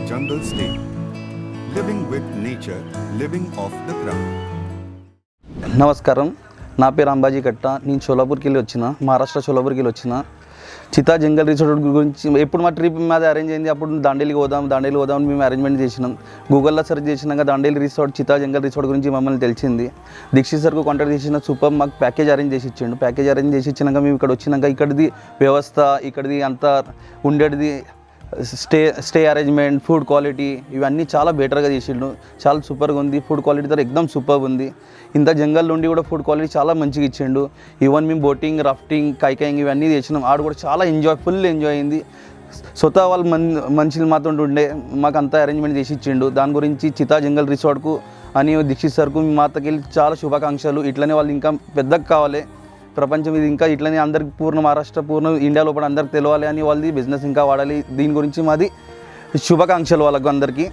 jungle stay. Living with nature, living off the ground. నమస్కారం, నా పేరు అంబాజీ కట్ట. నేను షోలాపూర్కి వెళ్ళి వచ్చిన, మహారాష్ట్ర షోలాపూర్కి వెళ్ళి వచ్చిన. చితా జంగల్ రిసార్ట్ గురించి ఎప్పుడు మా ట్రిప్ మాది అరేంజ్ అయింది. అప్పుడు దాండేలికి పోదాం మేము అరేంజ్మెంట్ చేసినాం. గూగుల్లో సెర్చ్ చేసినాక దాండేలి రిసార్ట్, చితా జంగల్ రిసార్ట్ గురించి మమ్మల్ని తెలిసింది. దీక్షిత్ సార్కు కాంటాక్ట్ చేసిన సూపర్ మాకు ప్యాకేజ్ అరేంజ్ చేసి ఇచ్చిండు. ప్యాకేజ్ అరేంజ్ చేసి ఇచ్చినాక మేము ఇక్కడ వచ్చినాక ఇక్కడిది వ్యవస్థ, ఇక్కడిది అంతా ఉండేది స్టే అరేంజ్మెంట్, ఫుడ్ క్వాలిటీ ఇవన్నీ చాలా బెటర్గా చేసిండు. చాలా సూపర్గా ఉంది. ఫుడ్ క్వాలిటీ తో ఎక్దమ్ సూపర్ ఉంది. ఇంత జంగల్ నుండి కూడా ఫుడ్ క్వాలిటీ చాలా మంచిగా ఇచ్చిండు. ఈవెన్ మేము బోటింగ్, రాఫ్టింగ్, కైకాయింగ్ ఇవన్నీ చేసినాం. ఆడ కూడా చాలా ఫుల్ ఎంజాయ్ అయింది. స్వతహా వాళ్ళు మనుషులు మాతో ఉండే మాకు అంతా అరేంజ్మెంట్ చేసి ఇచ్చిండు. దాని గురించి చితా జంగల్ రిసార్ట్కు అని దీక్షిత్ సార్కు మాతకెళ్ళి చాలా శుభాకాంక్షలు. ఇట్లనే వాళ్ళు ఇంకా పెద్దగా కావాలి, ప్రపంచం ఇది ఇంకా ఇట్లనే అందరికి పూర్ణ మహారాష్ట్ర, పూర్ణ ఇండియా లోపల అందరికి తెలవాలి అని వాళ్ళది బిజినెస్ ఇంకా వాడాలి. దీని గురించి మాది శుభాకాంక్షలు వాళ్ళకు అందరికీ.